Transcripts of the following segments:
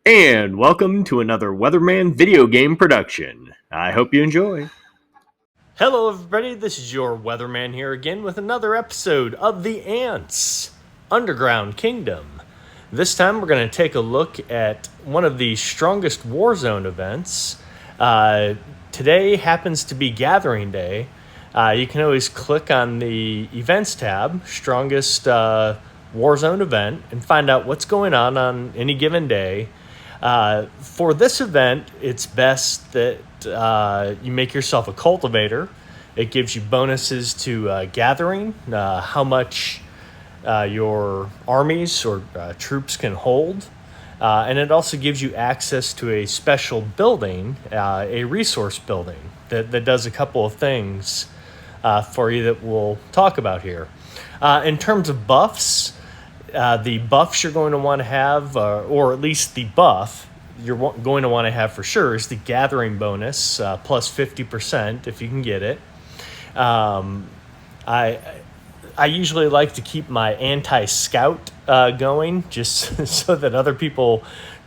And welcome to another Weatherman video game production. I hope you enjoy. Hello, everybody. This is your Weatherman here again with another episode of The Ants Underground Kingdom. This time, we're going to take a look at one of the strongest Warzone events. Today happens to be Gathering Day. You can always click on the Events tab, Strongest Warzone Event, and find out what's going on any given day. For this event, it's best that you make yourself a cultivator. It gives you bonuses to gathering, how much your armies or troops can hold. And it also gives you access to a special building, a resource building, that does a couple of things for you that we'll talk about here. In terms of buffs, the buffs you're going to want to have, or at least the buff you're going to want to have for sure, is the gathering bonus, plus 50% if you can get it. I usually like to keep my anti-scout going, just so that other people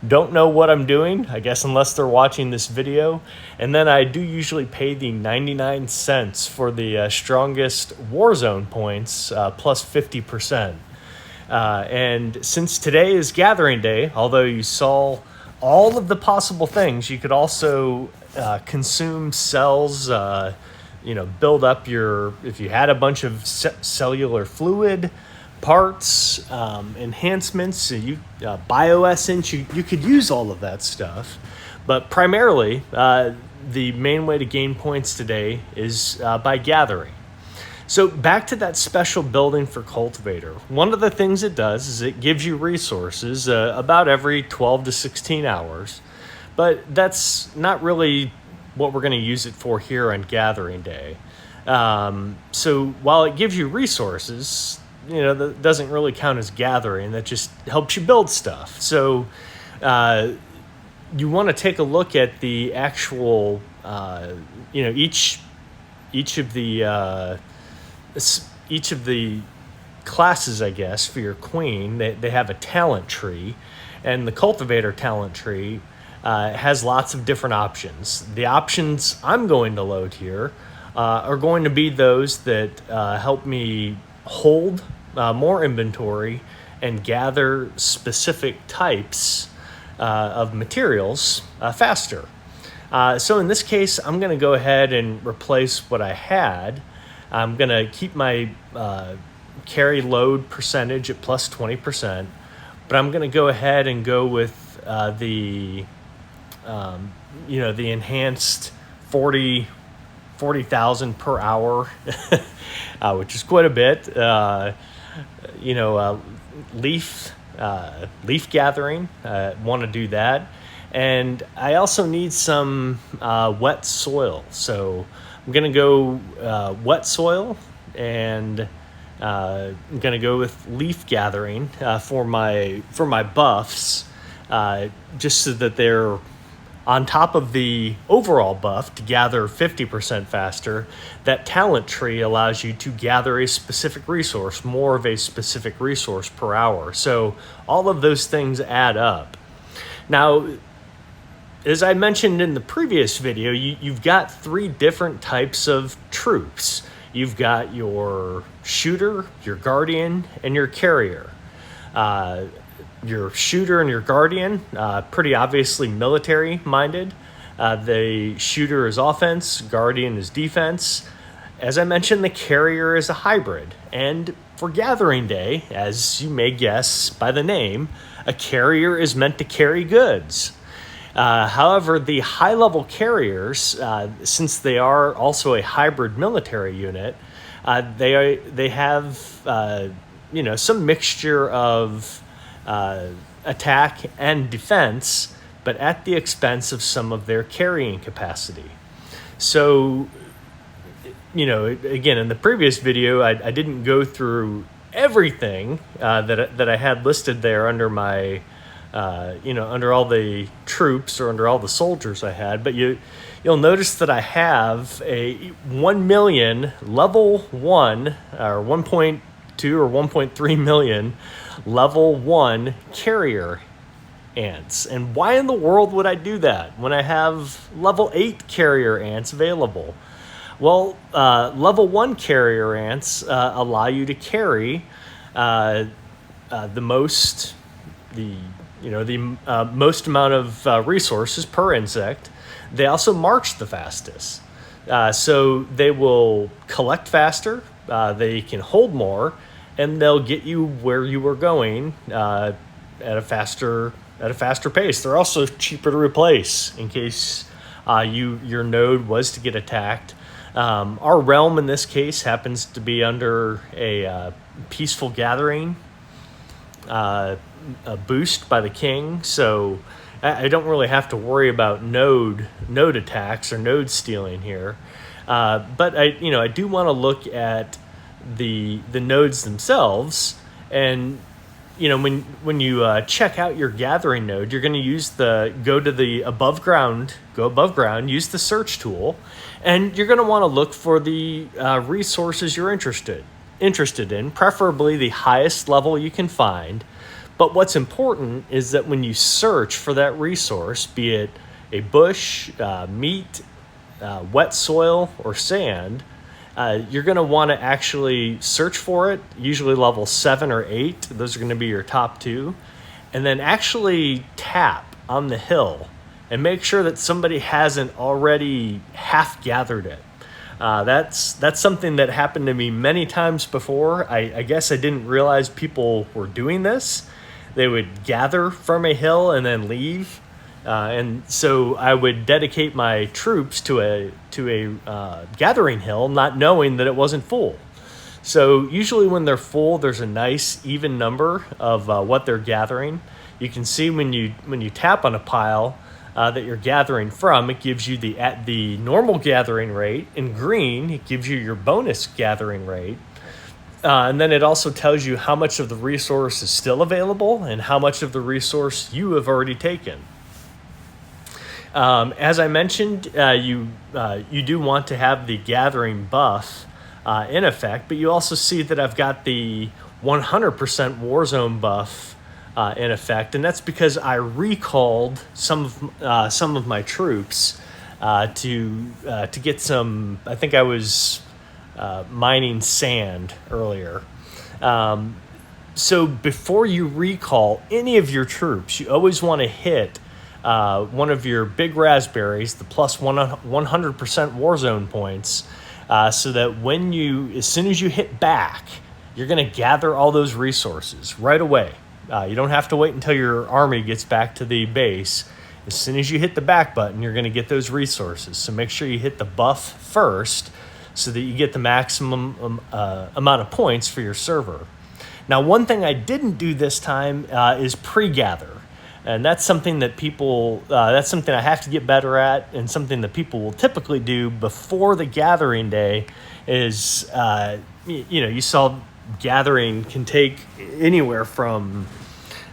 don't know what I'm doing, I guess, unless they're watching this video. And then I do usually pay the 99 cents for the strongest Warzone points, plus 50%. And since today is Gathering Day, although you saw all of the possible things, you could also consume cells, build up if you had a bunch of cellular fluid, parts, enhancements, bioessence, you could use all of that stuff. But primarily, the main way to gain points today is by gathering. So back to that special building for Cultivator. One of the things it does is it gives you resources about every 12 to 16 hours. But that's not really what we're going to use it for here on Gathering Day. So while it gives you resources, that doesn't really count as gathering. That just helps you build stuff. So you want to take a look at the actual, each of the classes, I guess, for your queen. They have a talent tree, and the cultivator talent tree has lots of different options. The options I'm going to load here are going to be those that help me hold more inventory and gather specific types of materials faster. So in this case, I'm going to go ahead and replace what I had. I'm going to keep my carry load percentage at plus 20%, but I'm going to go ahead and go with the enhanced 40,000 per hour, which is quite a bit. Leaf gathering, want to do that. And I also need some wet soil. So I'm going to go wet soil, and I'm going to go with leaf gathering for my buffs, just so that they're on top of the overall buff to gather 50% faster. That talent tree allows you to gather a specific resource, more of a specific resource per hour. So all of those things add up. Now, as I mentioned in the previous video, you've got three different types of troops. You've got your shooter, your guardian, and your carrier. Your shooter and your guardian, pretty obviously military-minded. The shooter is offense, guardian is defense. As I mentioned, the carrier is a hybrid. And for Gathering Day, as you may guess by the name, a carrier is meant to carry goods. However, the high-level carriers, since they are also a hybrid military unit, they have some mixture of attack and defense, but at the expense of some of their carrying capacity. So, again, in the previous video, I didn't go through everything that I had listed there under my under all the troops or under all the soldiers I had, but you'll notice that I have a 1 million level 1 or 1.2 or 1.3 million level 1 carrier ants. And why in the world would I do that when I have level 8 carrier ants available? Well, level 1 carrier ants allow you to carry the most most amount of resources per insect. They also march the fastest. So they will collect faster, they can hold more, and they'll get you where you were going at a faster pace. They're also cheaper to replace in case your node was to get attacked. Our realm in this case happens to be under a peaceful gathering a boost by the king, so I don't really have to worry about node attacks or node stealing here. But I do want to look at the nodes themselves, and when you check out your gathering node, you're going to use go above ground, use the search tool, and you're going to want to look for the resources you're interested in, preferably the highest level you can find. But what's important is that when you search for that resource, be it a bush, meat, wet soil, or sand, you're going to want to actually search for it, usually level 7 or 8. Those are going to be your top 2. And then actually tap on the hill and make sure that somebody hasn't already half gathered it. That's something that happened to me many times before. I guess I didn't realize people were doing this. They would gather from a hill and then leave. And so I would dedicate my troops to a gathering hill, not knowing that it wasn't full. So usually when they're full, there's a nice even number of what they're gathering. You can see when you tap on a pile that you're gathering from, it gives you the normal gathering rate. In green, it gives you your bonus gathering rate. And then it also tells you how much of the resource is still available and how much of the resource you have already taken. As I mentioned, you do want to have the gathering buff in effect, but you also see that I've got the 100% Warzone buff in effect, and that's because I recalled some of my troops to get some. I think I was mining sand earlier. So before you recall any of your troops, you always want to hit one of your big raspberries, the plus 100% Warzone points, so that as soon as you hit back, you're going to gather all those resources right away. You don't have to wait until your army gets back to the base. As soon as you hit the back button, you're going to get those resources. So make sure you hit the buff first so that you get the maximum amount of points for your server. Now, one thing I didn't do this time is pre-gather. And that's something that that's something I have to get better at, and something that people will typically do before the gathering day is, you saw gathering can take anywhere from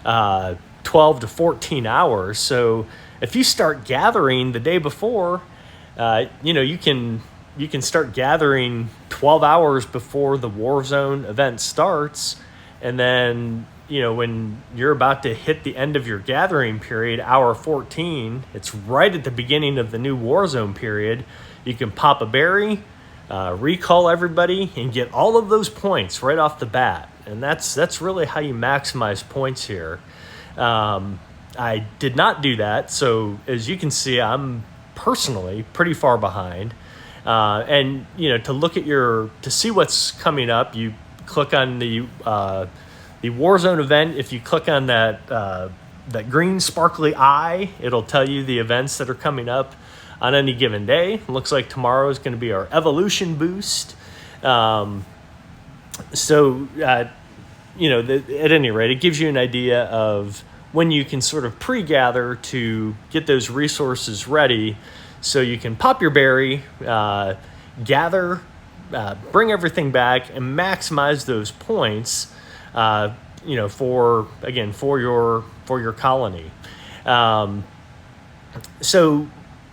12 to 14 hours. So if you start gathering the day before, you can start gathering 12 hours before the Warzone event starts, and then when you're about to hit the end of your gathering period, hour 14, it's right at the beginning of the new Warzone period. You can pop a berry, recall everybody, and get all of those points right off the bat. And that's really how you maximize points here. I did not do that, so as you can see, I'm personally pretty far behind. And to see what's coming up, you click on the Warzone event. If you click on that green sparkly eye, it'll tell you the events that are coming up on any given day. It looks like tomorrow is going to be our evolution boost. At any rate, it gives you an idea of when you can sort of pre-gather to get those resources ready, so you can pop your berry, gather, bring everything back, and maximize those points. For your colony. So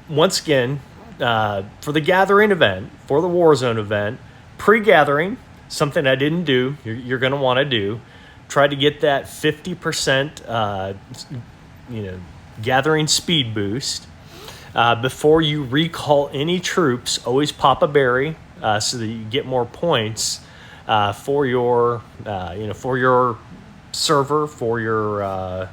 once again, for the gathering event, for the Warzone event, pre-gathering, something I didn't do, you're going to want to do, try to get that 50% gathering speed boost. Before you recall any troops, always pop a berry so that you get more points for your server, for your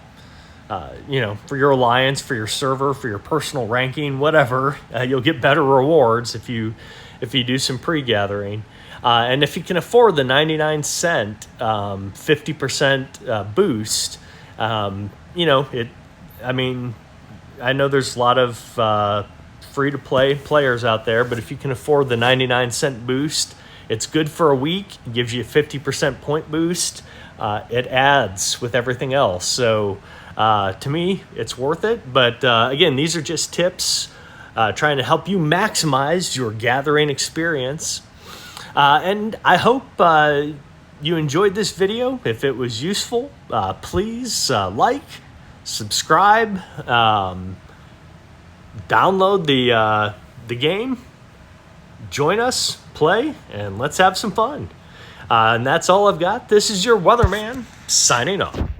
for your alliance, for your server, for your personal ranking, whatever. You'll get better rewards if you do some pre-gathering. And if you can afford the 99-cent 50% boost, I know there's a lot of free-to-play players out there, but if you can afford the 99-cent boost, it's good for a week. It gives you a 50% point boost. It adds with everything else. So to me, it's worth it. But again, these are just tips trying to help you maximize your gathering experience. And I hope you enjoyed this video. If it was useful, please like, subscribe, download the game, join us, play, and let's have some fun. And that's all I've got. This is your Weatherman signing off.